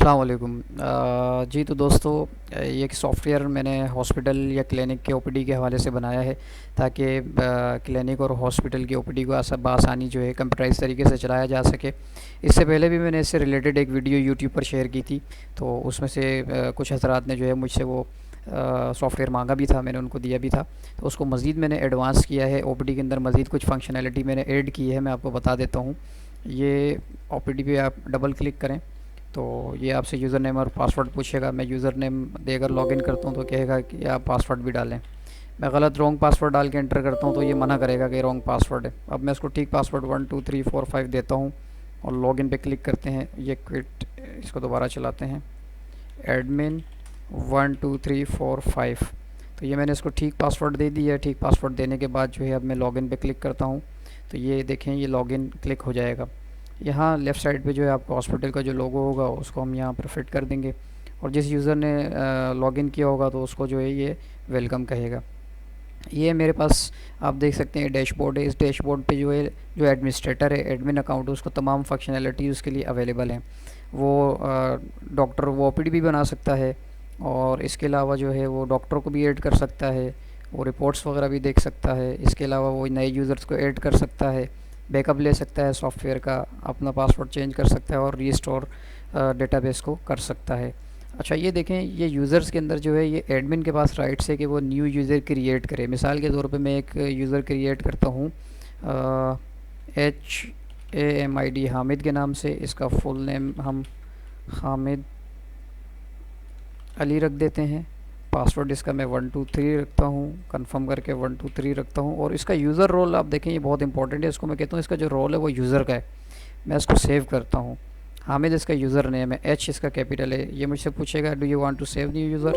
अस्सलाम वालेकुम। जी तो दोस्तों, ये एक सॉफ़्टवेयर मैंने हॉस्पिटल या क्लिनिक के ओपीडी के हवाले से बनाया है ताकि क्लिनिक और हॉस्पिटल की ओपीडी को बआसानी जो है कंप्यूटराइज़ तरीके से चलाया जा सके। इससे पहले भी मैंने इससे रिलेटेड एक वीडियो यूट्यूब पर शेयर की थी, तो उसमें से कुछ हज़रात ने जो है मुझसे वो सॉफ़्टवेयर मांगा भी था, मैंने उनको दिया भी था। तो उसको मज़ीद मैंने एडवांस किया है, ओपीडी के अंदर मज़ीद कुछ फंक्शनैलिटी मैंने ऐड की है, मैं आपको बता देता हूँ। ये ओपीडी पे आप डबल क्लिक करें तो ये आपसे यूज़र नेम और पासवर्ड पूछेगा। मैं यूज़र नेम देकर लॉगिन करता हूँ तो कहेगा कि आप पासवर्ड भी डालें। मैं गलत रॉन्ग पासवर्ड डाल के एंटर करता हूँ तो ये मना करेगा कि रॉन्ग पासवर्ड है। अब मैं इसको ठीक पासवर्ड 1 2 3 4 5 देता हूँ और लॉगिन पे क्लिक करते हैं। ये क्विट, इसको दोबारा चलाते हैं। एडमिन 1 2 3 4 5, तो ये मैंने इसको ठीक पासवर्ड दे दिया है। ठीक पासवर्ड देने के बाद जो है अब मैं लॉगिन पे क्लिक करता हूँ तो ये देखें, ये लॉगिन क्लिक हो जाएगा। यहाँ लेफ़्ट साइड पे जो है आपको हॉस्पिटल का जो लोगो होगा उसको हम यहाँ पर फिट कर देंगे और जिस यूज़र ने लॉगिन किया होगा तो उसको जो है ये वेलकम कहेगा। ये मेरे पास आप देख सकते हैं डैशबोर्ड है। इस डैशबोर्ड पे जो है जो एडमिनिस्ट्रेटर है, एडमिन अकाउंट है, उसको तमाम फंक्शनैलिटी उसके लिए अवेलेबल हैं। वो डॉक्टर वो ओपीडी भी बना सकता है और इसके अलावा जो है वो डॉक्टर को भी ऐड कर सकता है, वो रिपोर्ट्स वगैरह भी देख सकता है। इसके अलावा वो नए यूज़र्स को ऐड कर सकता है, बैकअप ले सकता है सॉफ्टवेयर का, अपना पासवर्ड चेंज कर सकता है और रीस्टोर डेटाबेस को कर सकता है। अच्छा, ये देखें, ये यूज़र्स के अंदर जो है ये एडमिन के पास राइट्स है कि वो न्यू यूज़र क्रिएट करे। मिसाल के तौर पे मैं एक यूज़र क्रिएट करता हूँ HAMID, हामिद के नाम से। इसका फुल नेम हम हामिद अली रख देते हैं। पासवर्ड इसका मैं 1 2 3 रखता हूँ, कंफर्म करके 1 2 3 रखता हूँ। और इसका यूज़र रोल आप देखें, ये बहुत इंपॉर्टेंट है। इसको मैं कहता हूँ इसका जो रोल है वो यूज़र का है। मैं इसको सेव करता हूँ। हामिद इसका यूज़र नेम है, H इसका कैपिटल है। ये मुझसे पूछेगा do you want to save new user.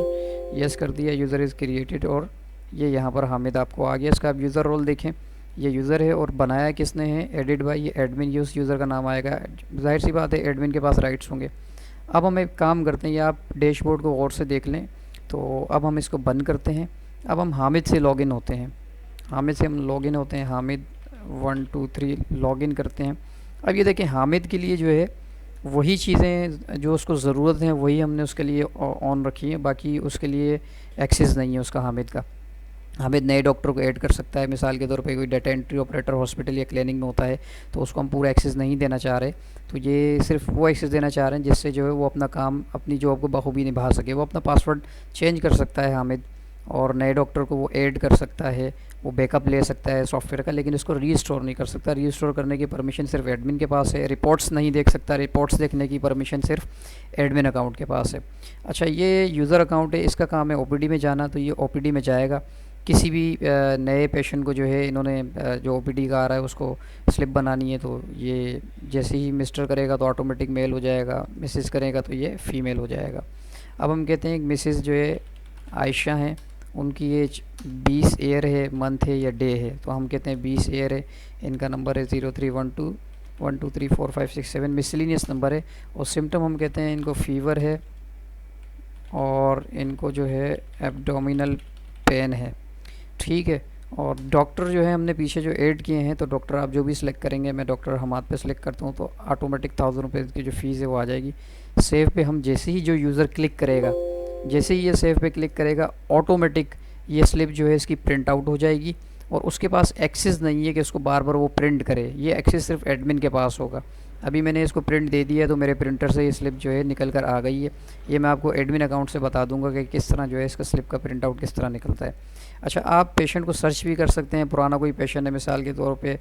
Yes कर दिया, यूज़र इज़ क्रिएटेड और ये यहाँ पर हामिद आपको आ गया। इसका आप यूज़र रोल देखें, ये यूज़र है और बनाया किसने है, एडिट बाय ये एडमिन, यूज़र का नाम आएगा। जाहिर सी बात है एडमिन के पास राइट्स होंगे। अब हम एक काम करते हैं, ये आप डैशबोर्ड को गौर से देख लें। तो अब हम इसको बंद करते हैं। अब हम हामिद से लॉगिन होते हैं। हामिद से हम लॉगिन होते हैं, हामिद 1 2 3 लॉगिन करते हैं। अब ये देखें, हामिद के लिए जो है वही चीज़ें जो उसको ज़रूरत है वही हमने उसके लिए ऑन रखी है, बाकी उसके लिए एक्सेस नहीं है उसका। हामिद का, हामिद नए डॉक्टर को ऐड कर सकता है। मिसाल के तौर पे कोई डाटा एंट्री ऑपरेटर हॉस्पिटल या क्लिनिक में होता है तो उसको हम पूरा एक्सेस नहीं देना चाह रहे, तो ये सिर्फ वो एक्सेस देना चाह रहे हैं जिससे जो है वो अपना काम, अपनी जॉब को बखूबी निभा सके। वो अपना पासवर्ड चेंज कर सकता है हामिद, और नए डॉक्टर को वो ऐड कर सकता है, वो बैकअप ले सकता है सॉफ्टवेयर का, लेकिन इसको रीस्टोर नहीं कर सकता। रीस्टोर करने की परमिशन सिर्फ एडमिन के पास है। रिपोर्ट्स नहीं देख सकता, रिपोर्ट्स देखने की परमिशन सिर्फ एडमिन अकाउंट के पास है। अच्छा, ये यूज़र अकाउंट है, इसका काम है ओपीडी में जाना, तो ये ओपीडी में जाएगा। किसी भी नए पेशेंट को जो है इन्होंने जो ओपीडी का आ रहा है उसको स्लिप बनानी है, तो ये जैसे ही मिस्टर करेगा तो ऑटोमेटिक मेल हो जाएगा, मिसेस करेगा तो ये फ़ीमेल हो जाएगा। अब हम कहते हैं मिसेस जो है आयशा हैं, उनकी एज 20 ईयर है, मंथ है या डे है, तो हम कहते हैं 20 ईयर है। इनका नंबर है 0312123456 मिसलिनियस नंबर है। और सिम्टम हम कहते हैं इनको फ़ीवर है और इनको जो है एब्डोमिनल पेन है, ठीक है। और डॉक्टर जो है हमने पीछे जो ऐड किए हैं, तो डॉक्टर आप जो भी सिलेक्ट करेंगे, मैं डॉक्टर हमाद पे सिलेक्ट करता हूँ तो ऑटोमेटिक 1000 रुपये की जो फ़ीस है वो आ जाएगी। सेव पे हम जैसे ही जो यूज़र क्लिक करेगा, जैसे ही ये सेव पे क्लिक करेगा, ऑटोमेटिक ये स्लिप जो है इसकी प्रिंट आउट हो जाएगी और उसके पास एक्सेस नहीं है कि उसको बार बार वो प्रिंट करे। ये एक्सेस सिर्फ एडमिन के पास होगा। अभी मैंने इसको प्रिंट दे दिया तो मेरे प्रिंटर से ये स्लिप जो है निकल कर आ गई है। ये मैं आपको एडमिन अकाउंट से बता दूंगा कि किस तरह जो है इसका स्लिप का प्रिंट आउट किस तरह निकलता है। अच्छा, आप पेशेंट को सर्च भी कर सकते हैं। पुराना कोई पेशेंट है, मिसाल के तौर पे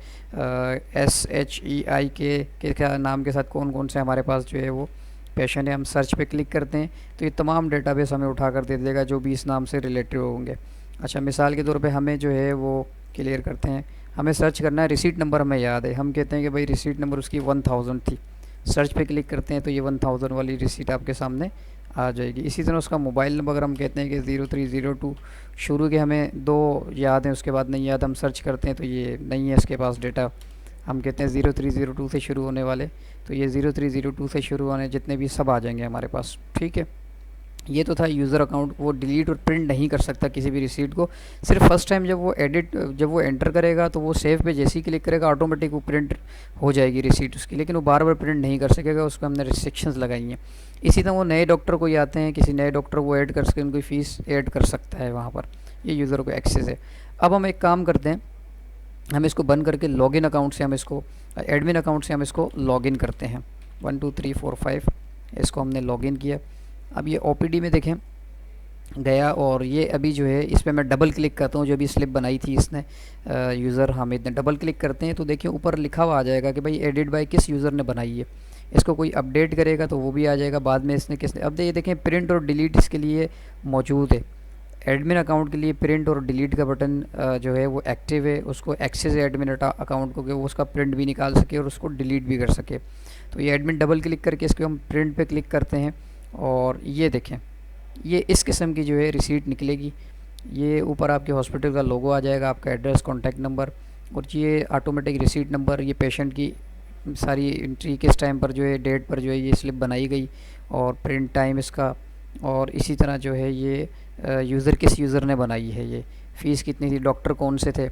SHEIK के नाम के साथ कौन कौन से हमारे पास जो है वो पेशेंट है, हम सर्च पे क्लिक करते हैं तो ये तमाम डेटाबेस हमें उठा कर दे देगा जो भी इस नाम से रिलेटेड होंगे। अच्छा, मिसाल के तौर पे हमें जो है वो क्लियर करते हैं, हमें सर्च करना है, रिसीट नंबर हमें याद है, हम कहते हैं कि भाई रिसीट नंबर उसकी 1000 थी। सर्च पे क्लिक करते हैं तो ये 1000 वाली रिसीट आपके सामने आ जाएगी। इसी तरह उसका मोबाइल नंबर अगर हम कहते हैं कि 0302 शुरू के हमें 2 याद हैं, उसके बाद नहीं याद, हम सर्च करते हैं तो ये नहीं है इसके पास डेटा। हम कहते हैं 0302 से शुरू होने वाले, तो ये 0302 से शुरू होने जितने भी सब आ जाएंगे हमारे पास, ठीक है। ये तो था यूज़र अकाउंट, वो डिलीट और प्रिंट नहीं कर सकता किसी भी रिसीट को। सिर्फ फर्स्ट टाइम जब वो एंटर करेगा तो वो सेव पे जैसे ही क्लिक करेगा ऑटोमेटिक वो प्रिंट हो जाएगी रिसीट उसकी, लेकिन वो बार बार प्रिंट नहीं कर सकेगा, उसको हमने रिस्ट्रिक्शंस लगाई हैं। इसी तरह वो नए डॉक्टर कोई आते हैं, किसी नए डॉक्टर वो ऐड कर सके, उनकी फ़ीस ऐड कर सकता है वहाँ पर, ये यूज़र को एक्सेस है। अब हम एक काम करते हैं, हम इसको बंद करके लॉगिन अकाउंट से हम इसको एडमिन अकाउंट से हम इसको लॉगिन करते हैं। 1 2 3 4 5 इसको हमने लॉगिन किया। अब ये ओपीडी में देखें गया, और ये अभी जो है इस पर मैं डबल क्लिक करता हूँ, जो भी स्लिप बनाई थी इसने यूज़र हामिद ने, डबल क्लिक करते हैं तो देखिए ऊपर लिखा हुआ आ जाएगा कि भाई एडिट बाय किस यूज़र ने बनाई है। इसको कोई अपडेट करेगा तो वो भी आ जाएगा बाद में इसने किसने। अब ये देखें प्रिंट और डिलीट इसके लिए मौजूद है। एडमिन अकाउंट के लिए प्रिंट और डिलीट का बटन जो है वो एक्टिव है, उसको एक्सेस है एडमिन अकाउंट को कि वो उसका प्रिंट भी निकाल सके और उसको डिलीट भी कर सके। तो ये एडमिन डबल क्लिक करके इसको हम प्रिंट पे क्लिक करते हैं, और ये देखें ये इस किस्म की जो है रिसीट निकलेगी। ये ऊपर आपके हॉस्पिटल का लोगो आ जाएगा, आपका एड्रेस, कॉन्टैक्ट नंबर, और ये ऑटोमेटिक रिसीट नंबर, ये पेशेंट की सारी एंट्री, किस टाइम पर जो है डेट पर जो है ये स्लिप बनाई गई, और प्रिंट टाइम इसका, और इसी तरह जो है ये यूज़र किस यूज़र ने बनाई है, ये फ़ीस कितनी थी, डॉक्टर कौन से थे,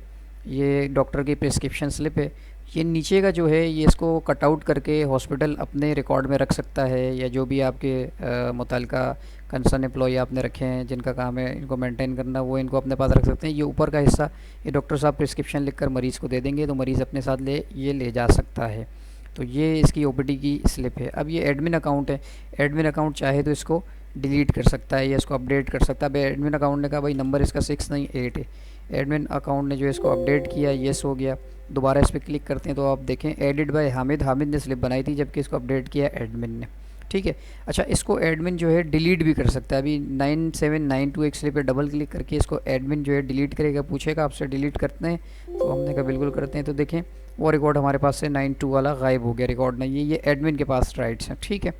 ये डॉक्टर की प्रिस्क्रिप्शन स्लिप है। ये नीचे का जो है ये इसको कट आउट करके हॉस्पिटल अपने रिकॉर्ड में रख सकता है, या जो भी आपके मुतल्लिका कंसर्न एम्प्लॉई आपने रखे हैं जिनका काम है इनको मेंटेन करना, वो इनको अपने पास रख सकते हैं। ये ऊपर का हिस्सा ये डॉक्टर साहब प्रिस्क्रिप्शन लिखकर मरीज़ को दे देंगे तो मरीज़ अपने साथ ले जा सकता है। तो ये इसकी ओपीडी की स्लिप है। अब ये एडमिन अकाउंट है, एडमिन अकाउंट चाहे तो इसको डिलीट कर सकता है या इसको अपडेट कर सकता है। एडमिन अकाउंट ने कहा भाई नंबर इसका 6 नहीं 8 है, एडमिन अकाउंट ने जो इसको अपडेट किया, येस हो गया। दोबारा इस पर क्लिक करते हैं तो आप देखें एडिट बाय हामिद, हामिद ने स्लिप बनाई थी जबकि इसको अपडेट किया एडमिन ने। ठीक है, अच्छा इसको एडमिन जो है डिलीट भी कर सकता है। अभी 9792 एक स्लिप पे डबल क्लिक करके इसको एडमिन जो है डिलीट करेगा, पूछेगा आपसे डिलीट करते हैं, तो हमने कहा बिल्कुल करते हैं। तो देखें वो रिकॉर्ड हमारे पास से 92 वाला गायब हो गया, रिकॉर्ड नहीं है, ये एडमिन के पास राइट्स हैं। ठीक है,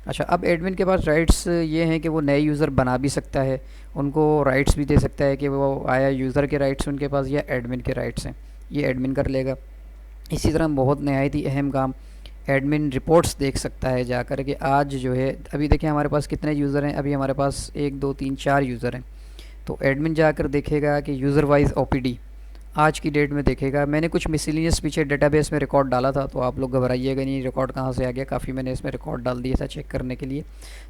अच्छा अब एडमिन के पास राइट्स ये हैं कि वो नए यूज़र बना भी सकता है, उनको राइट्स भी दे सकता है कि वो आया यूज़र के राइट्स उनके पास या एडमिन के राइट्स हैं, ये एडमिन कर लेगा। इसी तरह बहुत नहायत ही अहम काम एडमिन रिपोर्ट्स देख सकता है जाकर कि आज जो है, अभी देखिए हमारे पास कितने यूज़र हैं, अभी हमारे पास 1 2 3 4 यूज़र हैं। तो एडमिन जाकर देखेगा कि यूज़र वाइज ओपीडी आज की डेट में देखेगा। मैंने कुछ मिसलिनियस पीछे डेटाबेस में रिकॉर्ड डाला था, तो आप लोग घबराइएगा नहीं, रिकॉर्ड कहाँ से आ गया, काफ़ी मैंने इसमें रिकॉर्ड डाल दिया था चेक करने के लिए।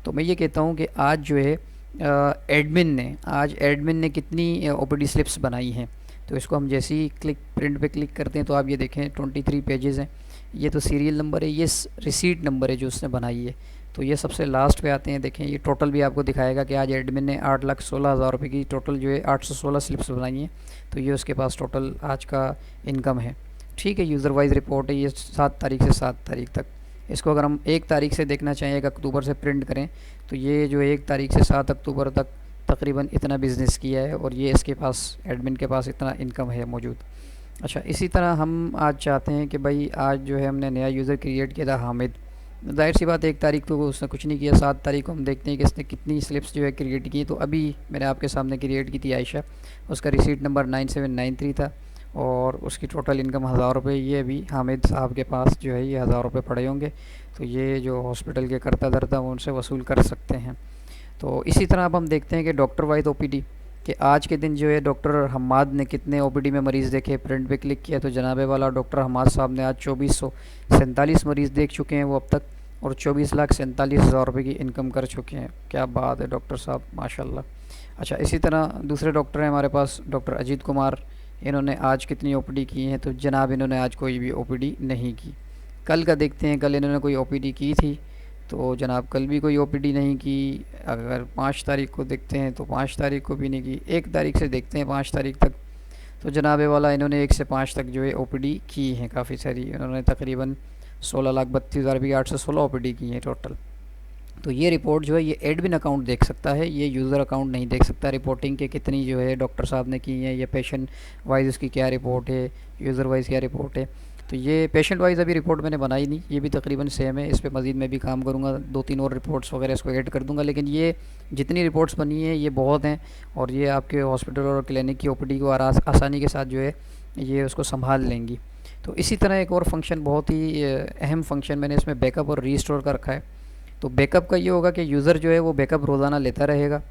तो मैं ये कहता हूँ कि आज जो है एडमिन ने कितनी ओपीडी स्लिप्स बनाई हैं। तो इसको हम जैसे ही प्रिंट पे क्लिक करते हैं तो आप ये देखें 23 पेजेस हैं। ये तो सीरियल नंबर है, ये रिसीट नंबर है जो उसने बनाई है। तो ये सबसे लास्ट पे आते हैं, देखें ये टोटल भी आपको दिखाएगा कि आज एडमिन ने 8,16,000 रुपये की टोटल जो है 816 स्लिप्स बनाई हैं। तो ये उसके पास टोटल आज का इनकम है। ठीक है, यूज़र वाइज रिपोर्ट है, ये 7 तारीख से 7 तारीख तक। इसको अगर हम 1 तारीख से देखना चाहें, 1 अक्टूबर से प्रिंट करें, तो ये जो 1 तारीख से 7 अक्टूबर तक तकरीबन इतना बिज़नेस किया है, और ये इसके पास एडमिन के पास इतना इनकम है मौजूद। अच्छा इसी तरह हम आज चाहते हैं कि भाई आज जो है हमने नया यूज़र क्रिएट किया था हामिद, जाहिर सी बात 1 तारीख तो उसने कुछ नहीं किया, 7 तारीख को हम देखते हैं कि इसने कितनी स्लिप्स जो है क्रिएट की। तो अभी मैंने आपके सामने क्रिएट की थी आयशा, उसका रिसीट नंबर 9793 था, और उसकी टोटल इनकम 1000 रुपये। ये अभी हामिद साहब के पास जो है ये 1000 रुपये पड़े होंगे, तो ये जो हॉस्पिटल के करता धरता वो उनसे वसूल कर सकते हैं। तो इसी तरह अब हम देखते हैं कि डॉक्टर वाइज ओपीडी कि आज के दिन जो है डॉक्टर हम्माद ने कितने ओपीडी में मरीज़ देखे। प्रिंट पे क्लिक किया तो जनाबे वाला डॉक्टर हम्माद साहब ने आज 2447 मरीज़ देख चुके हैं वो अब तक, और 24,47,000 रुपये की इनकम कर चुके हैं। क्या बात है डॉक्टर साहब, माशाल्लाह। अच्छा इसी तरह दूसरे डॉक्टर हैं हमारे पास, डॉक्टर अजीत कुमार, इन्होंने आज कितनी ओपीडी की हैं, तो जनाब इन्होंने आज कोई भी ओपीडी नहीं की। कल का देखते हैं, कल इन्होंने कोई ओपीडी की थी, तो जनाब कल भी कोई ओपीडी नहीं की। अगर 5 तारीख को देखते हैं तो 5 तारीख को भी नहीं की। 1 तारीख से देखते हैं 5 तारीख तक, तो जनाबे वाला इन्होंने 1 से 5 तक जो है ओपीडी की हैं काफ़ी सारी। इन्होंने तकरीबन 16,32,000 की 816 ओपीडी की हैं टोटल। तो ये रिपोर्ट जो है ये एडमिन अकाउंट देख सकता है, ये यूज़र अकाउंट नहीं देख सकता। रिपोर्टिंग के कितनी जो है डॉक्टर साहब ने की है, या पेशेंट वाइज उसकी क्या रिपोर्ट है, यूज़र वाइज क्या रिपोर्ट है। तो ये पेशेंट वाइज अभी रिपोर्ट मैंने बनाई नहीं, ये भी तकरीबन सेम है। इस पर मज़ीद मैं भी काम करूँगा, 2-3 और रिपोर्ट्स वगैरह इसको ऐड कर दूँगा। लेकिन ये जितनी रिपोर्ट्स बनी है ये बहुत हैं, और ये आपके हॉस्पिटल और क्लिनिक की ओपीडी को आसानी के साथ जो है ये उसको संभाल लेंगी। तो इसी तरह एक और फंक्शन, बहुत ही अहम फंक्शन मैंने इसमें बैकअप और रीस्टोर का रखा है। तो बैकअप का ये होगा कि यूज़र जो है वो बैकअप रोज़ाना लेता रहेगा,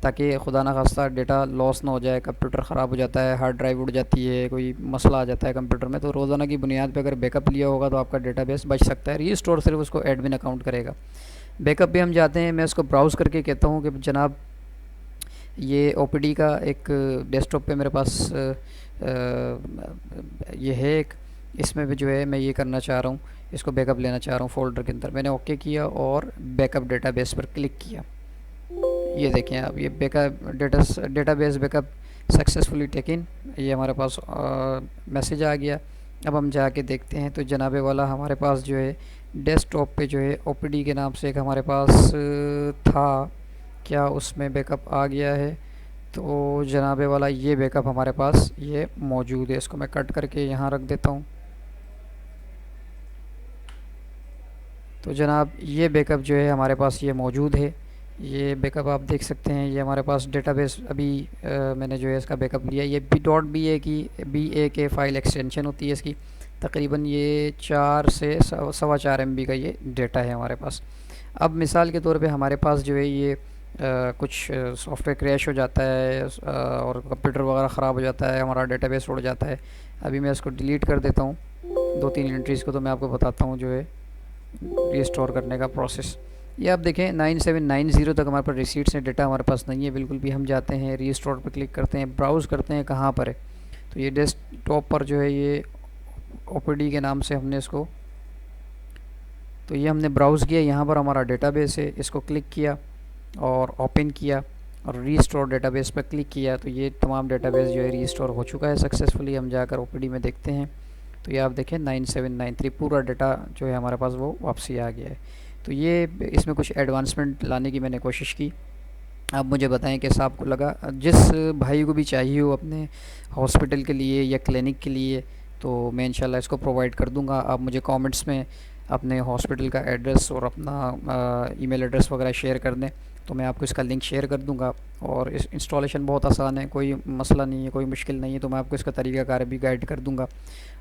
ताकि खुदा ना खास्ता डेटा लॉस ना हो जाए, कंप्यूटर ख़राब हो जाता है, हार्ड ड्राइव उड़ जाती है, कोई मसला आ जाता है कंप्यूटर में, तो रोज़ाना की बुनियाद पे अगर बैकअप लिया होगा तो आपका डेटाबेस बच सकता है। रीस्टोर सिर्फ उसको एडमिन अकाउंट करेगा। बैकअप भी हम जाते हैं, मैं इसको ब्राउज़ करके कहता हूँ कि जनाब ये ओपीडी का एक डेस्कटॉप पे मेरे पास ये है एक, इसमें भी जो है मैं ये करना चाह रहा हूँ, इसको बैकअप लेना चाह रहा हूँ फ़ोल्डर के अंदर। मैंने ओके किया और बैकअप डेटाबेस पर क्लिक किया। ये देखें आप, ये backup database backup successfully taken, ये हमारे पास मैसेज आ गया। अब हम जाके देखते हैं तो जनाबे वाला हमारे पास जो है डेस्कटॉप पे जो है ओपीडी के नाम से एक हमारे पास था, क्या उसमें बैकअप आ गया है? तो जनाबे वाला ये बैकअप हमारे पास ये मौजूद है। इसको मैं कट करके यहाँ रख देता हूँ। तो जनाब ये बैकअप जो है हमारे पास ये मौजूद है। ये बैकअप आप देख सकते हैं, ये हमारे पास डेटाबेस अभी मैंने जो है इसका बैकअप लिया। ये बी.ए फ़ाइल एक्सटेंशन होती है इसकी, तकरीबन ये 4 से सवा 4 MB का ये डेटा है हमारे पास। अब मिसाल के तौर पे हमारे पास जो है ये कुछ सॉफ्टवेयर क्रैश हो जाता है और कंप्यूटर वगैरह ख़राब हो जाता है, हमारा डेटाबेस उड़ जाता है। अभी मैं इसको डिलीट कर देता हूँ, 2-3 एंट्रीज़ को तो मैं आपको बताता हूँ जो है रीस्टोर करने का प्रोसेस। ये आप देखें 9790 तक हमारे पास रिसीट्स हैं, डेटा हमारे पास नहीं है बिल्कुल भी। हम जाते हैं रीस्टोर पर क्लिक करते हैं, ब्राउज़ करते हैं कहाँ पर है, तो ये डेस्कटॉप पर जो है ये ओपीडी के नाम से हमने इसको, तो ये हमने ब्राउज़ किया, यहाँ पर हमारा डेटाबेस है, इसको क्लिक किया और ओपन किया और रीस्टोर डेटाबेस पर क्लिक किया, तो ये तमाम डेटाबेस जो है रीस्टोर हो चुका है सक्सेसफुली। हम जाकर ओपीडी में देखते हैं तो ये आप देखें 9793 पूरा डाटा जो है हमारे पास वो वापसी आ गया है। तो ये इसमें कुछ एडवांसमेंट लाने की मैंने कोशिश की। आप मुझे बताएं कैसा आपको लगा। जिस भाई को भी चाहिए हो अपने हॉस्पिटल के लिए या क्लिनिक के लिए, तो मैं इंशाल्लाह इसको प्रोवाइड कर दूंगा। आप मुझे कमेंट्स में अपने हॉस्पिटल का एड्रेस और अपना ईमेल एड्रेस वगैरह शेयर कर दें, तो मैं आपको इसका लिंक शेयर कर दूंगा। और इस इंस्टॉलेशन बहुत आसान है, कोई मसला नहीं है, कोई मुश्किल नहीं है, तो मैं आपको इसका तरीक़ाकार भी गाइड कर दूंगा।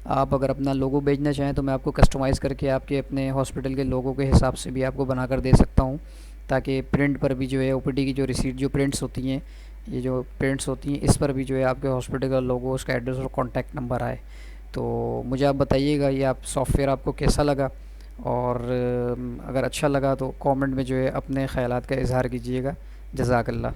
आप अगर अपना लोगो भेजना चाहें तो मैं आपको कस्टमाइज़ करके आपके अपने हॉस्पिटल के लोगों के हिसाब से भी आपको बना कर दे सकता हूँ, ताकि प्रिंट पर भी जो है ओपीडी की जो रिसीट जो प्रिंट्स होती हैं, ये जो प्रिंट्स होती हैं, इस पर भी जो है आपके हॉस्पिटल का लोगो, उसका एड्रेस और कॉन्टैक्ट नंबर आए। तो मुझे आप बताइएगा ये आप सॉफ्टवेयर आपको कैसा लगा, और अगर अच्छा लगा तो कमेंट में जो है अपने ख़यालात का इज़हार कीजिएगा। जज़ाकल्लाह।